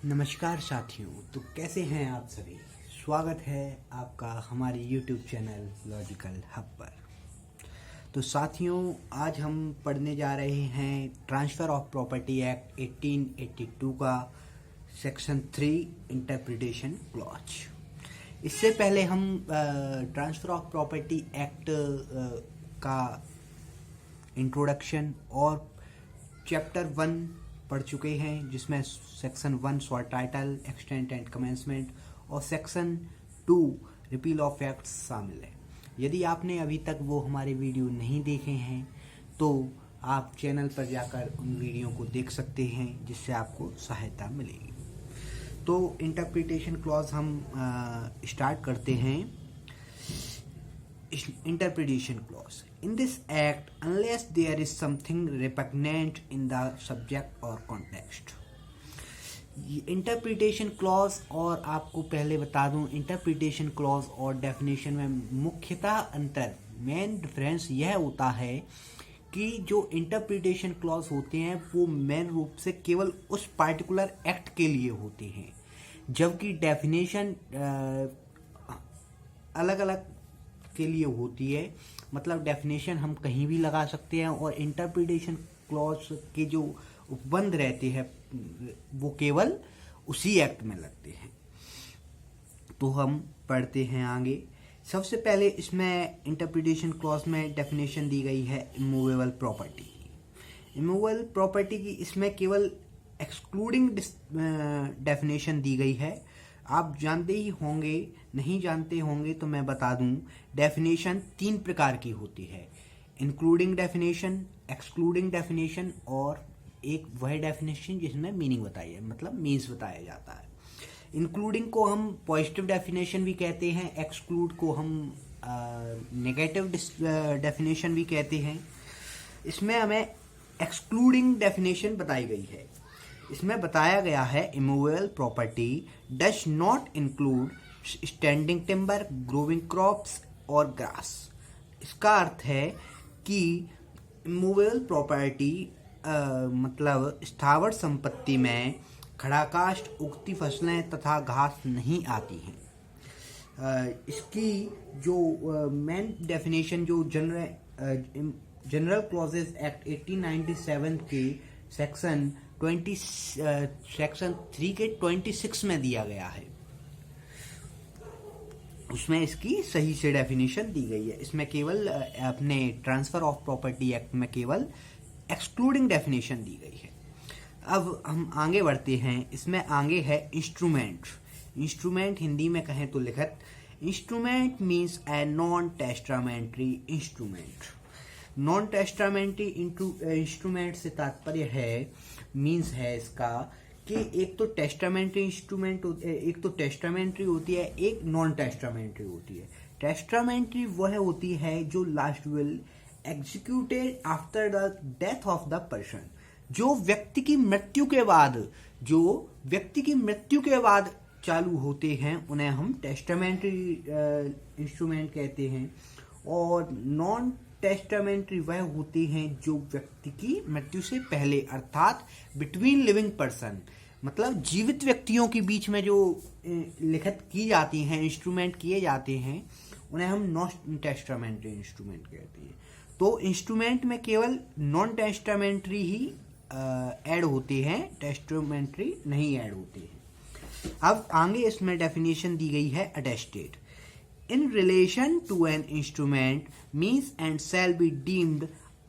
नमस्कार साथियों, तो कैसे हैं आप सभी। स्वागत है आपका हमारे YouTube चैनल लॉजिकल हब पर। तो साथियों, आज हम पढ़ने जा रहे हैं ट्रांसफ़र ऑफ प्रॉपर्टी एक्ट 1882 का सेक्शन 3 इंटरप्रिटेशन क्लॉज। इससे पहले हम ट्रांसफ़र ऑफ प्रॉपर्टी एक्ट का इंट्रोडक्शन और चैप्टर 1 पढ़ चुके हैं, जिसमें section 1 short title, extent and commencement और सेक्शन 2 रिपील ऑफ एक्ट्स शामिल है। यदि आपने अभी तक वो हमारे वीडियो नहीं देखे हैं तो आप चैनल पर जाकर उन वीडियो को देख सकते हैं, जिससे आपको सहायता मिलेगी। तो इंटरप्रिटेशन क्लॉज हम स्टार्ट करते हैं। Interpretation clause. In this act, unless there is something repugnant in the subject or context. Interpretation clause, और आपको पहले बता दूं, इंटरप्रिटेशन क्लॉज और डेफिनेशन में मुख्यतः अंतर, मेन डिफरेंस यह होता है कि जो इंटरप्रिटेशन क्लॉज होते हैं वो मेन रूप से केवल उस पार्टिकुलर एक्ट के लिए होते हैं, जबकि डेफिनेशन अलग अलग के लिए होती है। मतलब डेफिनेशन हम कहीं भी लगा सकते हैं और इंटरप्रिटेशन क्लॉज के जो उपबंध रहते हैं वो केवल उसी एक्ट में लगते हैं। तो हम पढ़ते हैं आगे। सबसे पहले इसमें इंटरप्रिटेशन क्लॉज में डेफिनेशन दी गई है इमूवेबल प्रॉपर्टी की। इमूवेबल प्रॉपर्टी की इसमें केवल एक्सक्लूडिंग डेफिनेशन दी गई है। आप जानते ही होंगे, नहीं जानते होंगे तो मैं बता दूं, डेफिनेशन 3 प्रकार की होती है: इंक्लूडिंग डेफिनेशन, एक्सक्लूडिंग डेफिनेशन और एक वह डेफिनेशन जिसमें मीनिंग बताई है, मतलब मीन्स बताया जाता है। इंक्लूडिंग को हम पॉजिटिव डेफिनेशन भी कहते हैं, एक्सक्लूड को हम नेगेटिव डेफिनेशन भी कहते हैं। इसमें हमें एक्सक्लूडिंग डेफिनेशन बताई गई है। इसमें बताया गया है immovable property does not include standing timber, growing crops और ग्रास। इसका अर्थ है कि इमूवेबल प्रॉपर्टी मतलब स्थावर संपत्ति में खड़ाकाष्ठ, उगती फसलें तथा घास नहीं आती हैं। इसकी जो मेन डेफिनेशन जो जनरल क्लॉजेज एक्ट 1897 के सेक्शन 3 के 26 में दिया गया है, उसमें इसकी सही से डेफिनेशन दी गई है। इसमें केवल अपने ट्रांसफर ऑफ प्रॉपर्टी एक्ट में केवल एक्सक्लूडिंग डेफिनेशन दी गई है। अब हम आगे बढ़ते हैं। इसमें आगे है इंस्ट्रूमेंट। इंस्ट्रूमेंट हिंदी में कहें तो लिखत। Instrument means a non testamentary instrument. Non testamentary instrument से तात्पर्य है, मीन्स है इसका कि एक तो टेस्टामेंट्री इंस्ट्रूमेंट, एक तो टेस्टामेंट्री होती है, एक नॉन टेस्टामेंट्री होती है। टेस्टामेंट्री वह होती है जो last will executed after the death of the person. जो व्यक्ति की मृत्यु के बाद चालू होते हैं उन्हें हम टेस्टामेंट्री इंस्ट्रूमेंट कहते हैं। और नॉन टेस्टामेंट्री वह होती हैं जो व्यक्ति की मृत्यु से पहले, अर्थात बिटवीन लिविंग पर्सन, मतलब जीवित व्यक्तियों के बीच में जो लिखित की जाती हैं, इंस्ट्रूमेंट किए जाते हैं, उन्हें हम नॉन टेस्टामेंट्री इंस्ट्रूमेंट कहते हैं। तो इंस्ट्रूमेंट में केवल नॉन टेस्टामेंट्री ही ऐड होते हैं, टेस्टामेंट्री नहीं ऐड होते हैं। अब आगे इसमें डेफिनेशन दी गई है attested. In relation to an instrument means and shall be deemed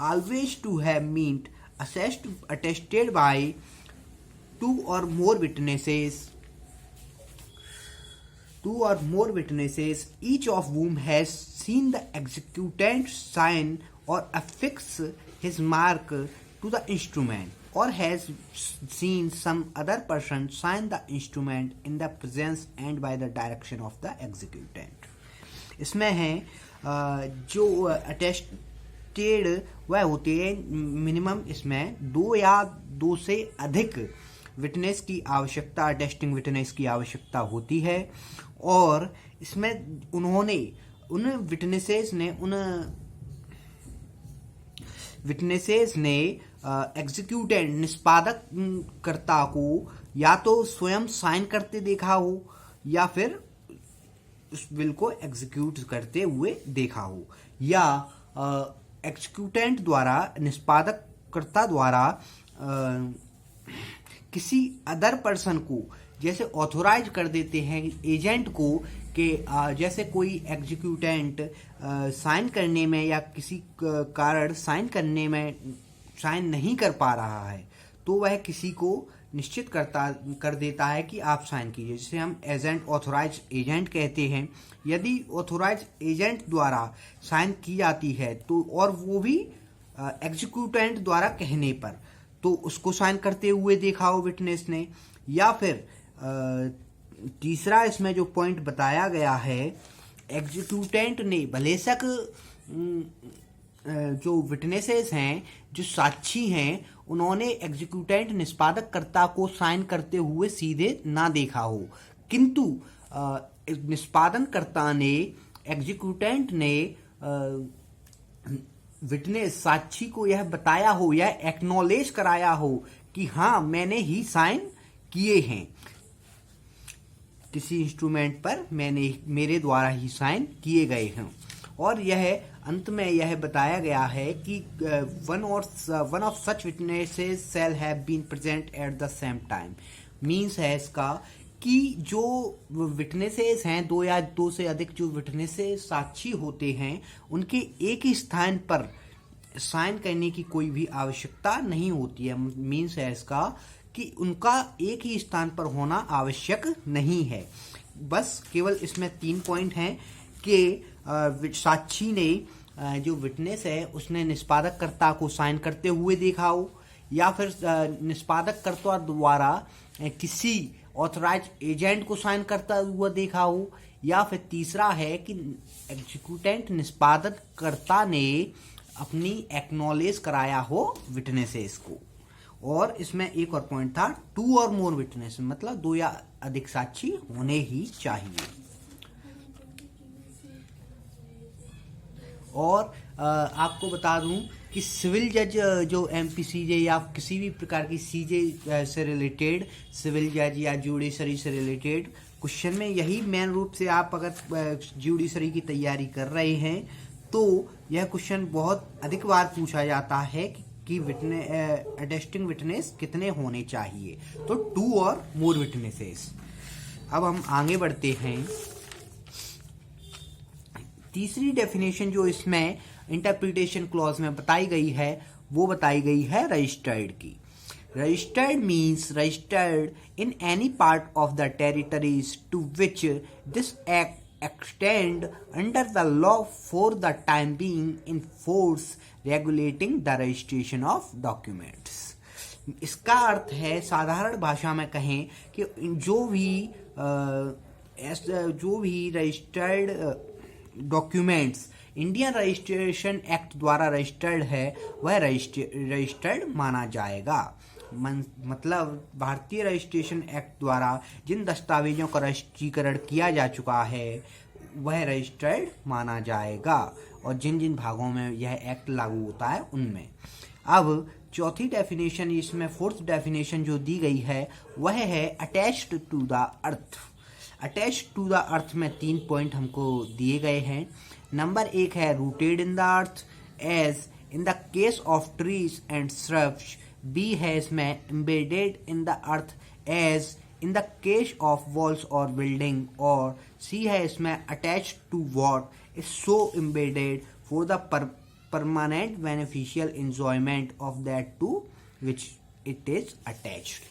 always to have meant assessed attested by 2 or more witnesses, each of whom has seen the executant sign or affix his mark to the instrument or has seen some other person sign the instrument in the presence and by the direction of the executant। इसमें है जो attested वह होते हैं, minimum इसमें 2 या 2 से अधिक विटनेस की आवश्यकता, अटेस्टिंग विटनेस की आवश्यकता होती है। और इसमें उन विटनेसेस ने एग्जीक्यूटेंट निष्पादक कर्ता को या तो स्वयं साइन करते देखा हो या फिर उस बिल को एग्जीक्यूट करते हुए देखा हो, या एग्जीक्यूटेंट द्वारा निष्पादक कर्ता द्वारा किसी अदर पर्सन को जैसे ऑथोराइज कर देते हैं एजेंट को कि जैसे कोई एग्जीक्यूटेंट साइन करने में या किसी कारण साइन करने में साइन नहीं कर पा रहा है तो वह किसी को निश्चित कर देता है कि आप साइन कीजिए, जिसे हम एजेंट ऑथोराइज एजेंट कहते हैं। यदि ऑथोराइज एजेंट द्वारा साइन की जाती है तो और वो भी एग्जीक्यूटेंट द्वारा कहने पर, तो उसको साइन करते हुए देखा हो विटनेस ने। या फिर तीसरा इसमें जो पॉइंट बताया गया है, एग्जीक्यूटेंट ने भलेशक जो विटनेसेस हैं, जो साक्षी हैं, उन्होंने एग्जीक्यूटेंट निष्पादक कर्ता को साइन करते हुए सीधे ना देखा हो, किंतु निष्पादन कर्ता ने, एग्जीक्यूटेंट ने विटनेस साक्षी को यह बताया हो या एक्नॉलेज कराया हो कि हाँ मैंने ही साइन किए हैं, किसी इंस्ट्रूमेंट पर मेरे द्वारा ही साइन किए गए हैं। और यह अंत में यह बताया गया है कि one of such witnesses shall have been present at the same time. Means है इसका कि जो विटनेसेस हैं, दो या दो से अधिक जो विटनेसेस साक्षी होते हैं, उनके एक ही स्थान पर साइन करने की कोई भी आवश्यकता नहीं होती है। मीन्स है इसका कि उनका एक ही स्थान पर होना आवश्यक नहीं है। बस केवल इसमें 3 पॉइंट हैं कि साक्षी ने, जो विटनेस है, उसने निष्पादक कर्ता को साइन करते हुए देखा हो, या फिर निष्पादक कर्ता द्वारा किसी ऑथराइज एजेंट को साइन करता हुआ देखा हो, या फिर तीसरा है कि एग्जीक्यूटेंट निष्पादक कर्ता ने अपनी एक्नॉलेज कराया हो विटनेसेस को। और इसमें एक और पॉइंट था, 2 और मोर विटनेस, मतलब 2 या अधिक साक्षी होने ही चाहिए। और आपको बता दूं कि सिविल जज जो एमपीसीजे या किसी भी प्रकार की सीजे से रिलेटेड, सिविल जज या जुडिशरी से रिलेटेड क्वेश्चन में यही मेन रूप से, आप अगर जुडिशरी की तैयारी कर रहे हैं तो यह क्वेश्चन बहुत अधिक बार पूछा जाता है कि अटेस्टिंग विटनेस कितने होने चाहिए, तो 2 और मोर विटनेसेस। अब हम आगे बढ़ते हैं। तीसरी डेफिनेशन जो इसमें इंटरप्रिटेशन क्लॉज में बताई गई है, वो बताई गई है रजिस्टर्ड की। Registered means registered in any part of the territories to which this act extend under the law for the time being in force regulating the registration of documents। इसका अर्थ है, साधारण भाषा में कहें कि जो भी registered documents Indian registration act द्वारा रजिस्टर्ड है, वह रजिस्टर्ड माना जाएगा। मतलब भारतीय रजिस्ट्रेशन एक्ट द्वारा जिन दस्तावेजों का रजिस्ट्रीकरण किया जा चुका है वह रजिस्टर्ड माना जाएगा, और जिन जिन भागों में यह एक्ट लागू होता है उनमें। अब चौथी डेफिनेशन, इसमें 4th डेफिनेशन जो दी गई है वह है attached to the earth. Attached to the earth में 3 पॉइंट हमको दिए गए हैं। नंबर 1 है rooted in the earth as in the case of trees and shrubs. B है इसमें embedded in the earth as in the case of walls और building, और सी है इसमें attached to what is so embedded for the permanent beneficial enjoyment of that to which it is attached.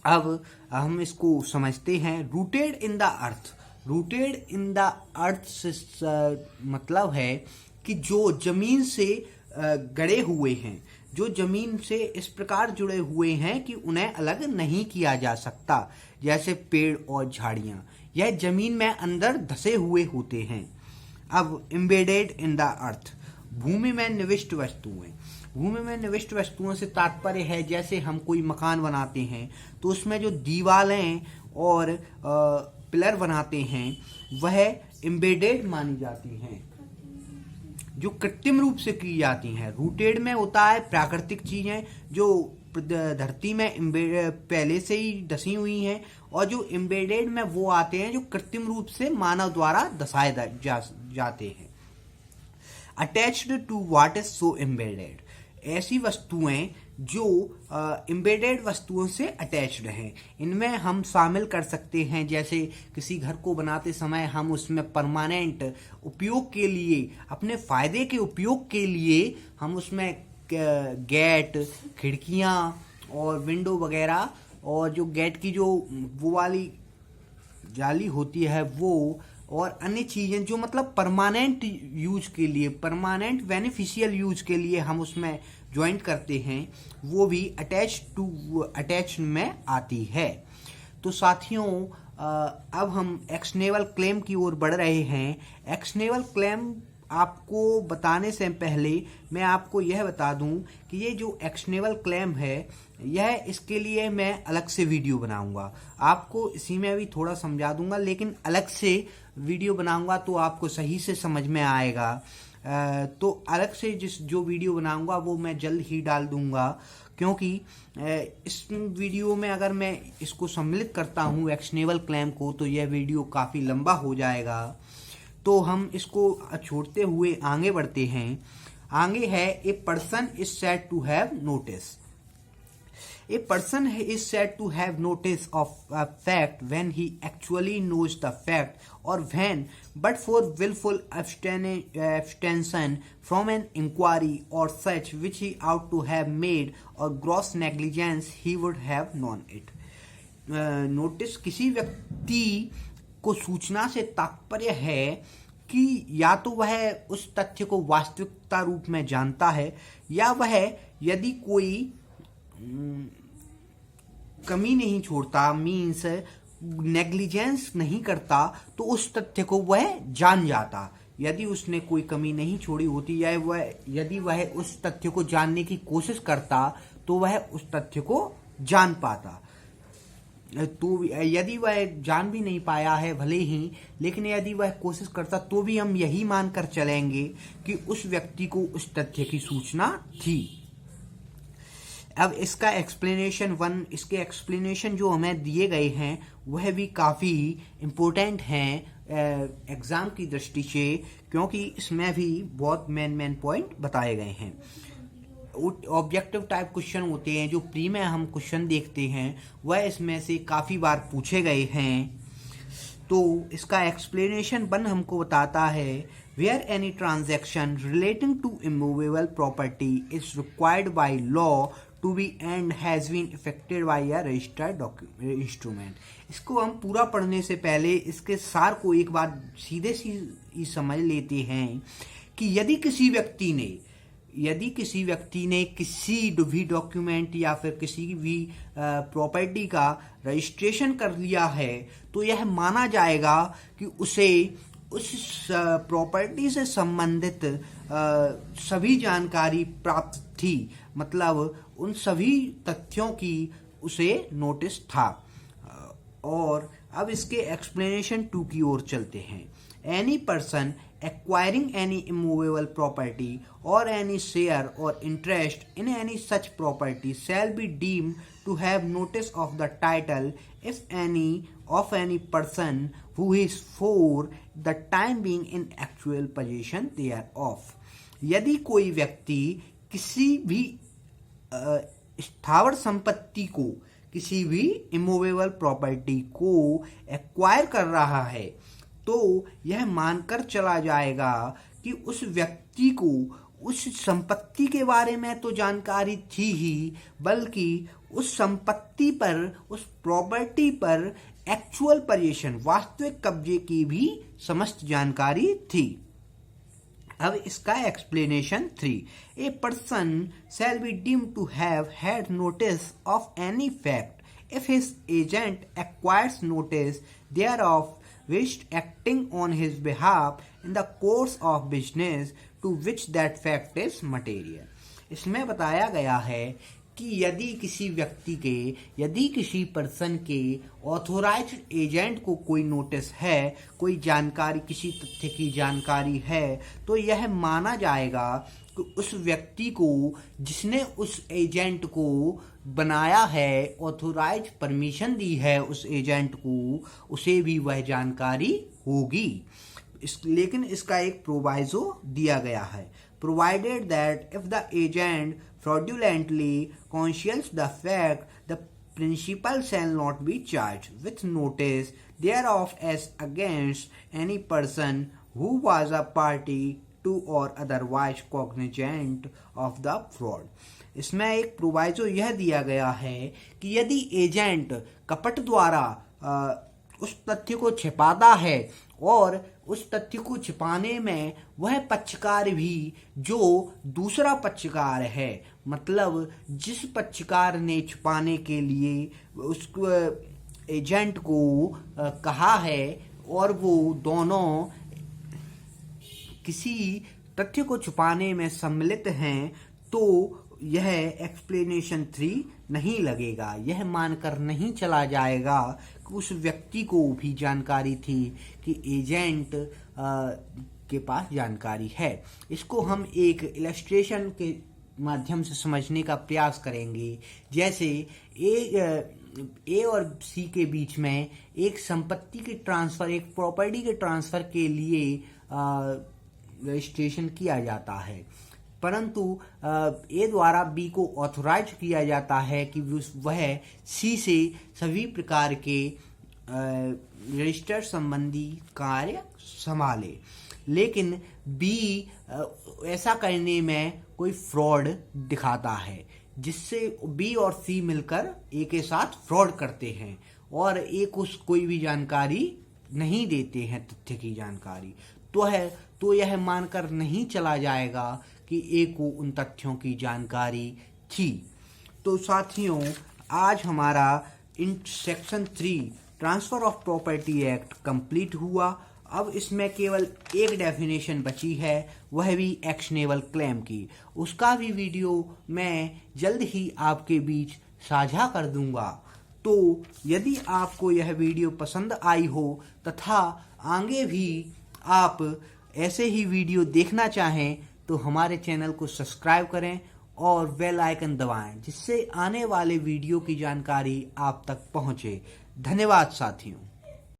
अब हम इसको समझते हैं। Rooted in the earth, rooted in the earth से मतलब है कि जो जमीन से गड़े हुए हैं, जो जमीन से इस प्रकार जुड़े हुए हैं कि उन्हें अलग नहीं किया जा सकता, जैसे पेड़ और झाड़ियां, यह जमीन में अंदर धसे हुए होते हैं। अब एम्बेडेड इन द अर्थ, भूमि में निविष्ट वस्तुएं। भूमि में निविष्ट वस्तुओं से तात्पर्य है, जैसे हम कोई मकान बनाते हैं तो उसमें जो दीवारें और पिलर बनाते हैं वह एम्बेडेड मानी जाती हैं। जो कृत्रिम रूप से की जाती हैं। रूटेड में होता है प्राकृतिक चीजें जो धरती में पहले से ही दसी हुई हैं, और जो एम्बेडेड में वो आते हैं जो कृत्रिम रूप से मानव द्वारा दसाए जाते हैं। Attached to what is so embedded, ऐसी वस्तुएं जो एम्बेडेड वस्तुओं से अटैच्ड हैं। इनमें हम शामिल कर सकते हैं, जैसे किसी घर को बनाते समय हम उसमें परमानेंट उपयोग के लिए, अपने फायदे के उपयोग के लिए हम उसमें गेट, खिड़कियां और विंडो वगैरह, और जो गेट की जो वो वाली जाली होती है वो, और अन्य चीजें जो मतलब परमानेंट यूज के लिए, परमानेंट बेनिफिशियल यूज के लिए हम उसमें ज्वाइंट करते हैं, वो भी अटैच में आती है। तो साथियों, अब हम एक्शनेबल क्लेम की ओर बढ़ रहे हैं। एक्शनेबल क्लेम आपको बताने से पहले मैं आपको यह बता दूं कि ये जो एक्शनेबल क्लेम है, यह इसके लिए मैं अलग से वीडियो बनाऊंगा। आपको इसी में भी थोड़ा समझा दूंगा, लेकिन अलग से वीडियो बनाऊंगा तो आपको सही से समझ में आएगा। तो अलग से जो वीडियो बनाऊंगा वो मैं जल्द ही डाल दूंगा, क्योंकि इस वीडियो में अगर मैं इसको सम्मिलित करता हूँ एक्शनेबल क्लेम को, तो यह वीडियो काफ़ी लंबा हो जाएगा। तो हम इसको छोड़ते हुए आगे बढ़ते हैं। आगे है a person is said to have notice. A person is said to have notice of a fact when he actually knows the fact, or when, but for willful abstention from an inquiry or such which he ought to have made, or gross negligence, he would have known it. Notice किसी व्यक्ति को सूचना से तात्पर्य है कि या तो वह उस तथ्य को वास्तविकता रूप में जानता है, या वह यदि कोई कमी नहीं छोड़ता, मीन्स नेग्लिजेंस नहीं करता, तो उस तथ्य को वह जान जाता। यदि उसने कोई कमी नहीं छोड़ी होती, या यदि वह उस तथ्य को जानने की कोशिश करता, तो वह उस तथ्य को जान पाता। तो यदि वह जान भी नहीं पाया है भले ही, लेकिन यदि वह कोशिश करता, तो भी हम यही मानकर चलेंगे कि उस व्यक्ति को उस तथ्य की सूचना थी। अब इसका इसके एक्सप्लेनेशन जो हमें दिए गए हैं वह भी काफ़ी इम्पोर्टेंट हैं एग्ज़ाम की दृष्टि से, क्योंकि इसमें भी बहुत मेन पॉइंट बताए गए हैं। ऑब्जेक्टिव टाइप क्वेश्चन होते हैं जो प्री में हम क्वेश्चन देखते हैं, वह इसमें से काफ़ी बार पूछे गए हैं। तो इसका एक्सप्लेनेशन 1 हमको बताता है, where any transaction relating to immovable property is required by law to be and has been effected by a registered instrument. इसको हम पूरा पढ़ने से पहले इसके सार को एक बार सीधे समझ लेते हैं कि यदि किसी व्यक्ति ने किसी भी डॉक्यूमेंट या फिर किसी भी प्रॉपर्टी का रजिस्ट्रेशन कर लिया है, तो यह माना जाएगा कि उसे उस प्रॉपर्टी से संबंधित सभी जानकारी प्राप्त थी, मतलब उन सभी तथ्यों की उसे नोटिस था। और अब इसके एक्सप्लेनेशन 2 की ओर चलते हैं। Any person acquiring any immovable property or any share or interest in any such property shall be deemed to have notice of the title if any person who is for the time being in actual possession thereof। यदि कोई व्यक्ति किसी भी स्थावर संपत्ति को, किसी भी इमूवेबल प्रॉपर्टी को एक्वायर कर रहा है, तो यह मानकर चला जाएगा कि उस व्यक्ति को उस संपत्ति के बारे में तो जानकारी थी ही, बल्कि उस संपत्ति पर, उस प्रॉपर्टी पर एक्चुअल पोजीशन, वास्तविक कब्जे की भी समस्त जानकारी थी। अब इसका explanation 3, a person shall be deemed to have had notice of any fact if his agent acquires notice thereof which acting on his behalf in the course of business to which that fact is material। इसमें बताया गया है कि यदि किसी person के authorised agent को कोई नोटिस है, कोई जानकारी, किसी तथ्य की जानकारी है, तो यह माना जाएगा कि उस व्यक्ति को जिसने उस एजेंट को बनाया है, ऑथोराइज परमिशन दी है उस एजेंट को, उसे भी वह जानकारी होगी। लेकिन इसका एक प्रोवाइजो दिया गया है, provided that if the agent fraudulently conceals the fact, the principal shall not be charged with notice thereof as against any person who was a party to or otherwise cognizant of the fraud। इसमें एक proviso यह दिया गया है कि यदि agent कपट द्वारा उस तथ्य को छिपाता है और उस तथ्य को छिपाने में वह पक्षकार भी जो दूसरा पक्षकार है, मतलब जिस पक्षकार ने छिपाने के लिए उस एजेंट को कहा है और वो दोनों किसी तथ्य को छुपाने में सम्मिलित हैं, तो यह एक्सप्लेनेशन 3 नहीं लगेगा। यह मानकर नहीं चला जाएगा कि उस व्यक्ति को भी जानकारी थी कि एजेंट के पास जानकारी है। इसको हम एक इलस्ट्रेशन के माध्यम से समझने का प्रयास करेंगे। जैसे ए और सी के बीच में एक संपत्ति के ट्रांसफर, एक प्रॉपर्टी के ट्रांसफर के लिए रजिस्ट्रेशन किया जाता है, परंतु ए द्वारा बी को ऑथोराइज किया जाता है कि वह सी से सभी प्रकार के रजिस्टर संबंधी कार्य संभाले, लेकिन बी ऐसा करने में कोई फ्रॉड दिखाता है, जिससे बी और सी मिलकर ए के साथ फ्रॉड करते हैं और ए को कोई भी जानकारी नहीं देते हैं, तथ्य की जानकारी। तो यह मानकर नहीं चला जाएगा कि ए को उन तथ्यों की जानकारी थी। तो साथियों, आज हमारा in section 3 transfer of property act complete हुआ। अब इसमें केवल एक डेफिनेशन बची है, वह भी एक्शनेबल क्लेम की। उसका भी वीडियो मैं जल्द ही आपके बीच साझा कर दूंगा। तो यदि आपको यह वीडियो पसंद आई हो तथा आगे भी आप ऐसे ही वीडियो देखना चाहें तो हमारे चैनल को सब्सक्राइब करें और बेल आइकन दबाएं, जिससे आने वाले वीडियो की जानकारी आप तक पहुंचे। धन्यवाद साथियों।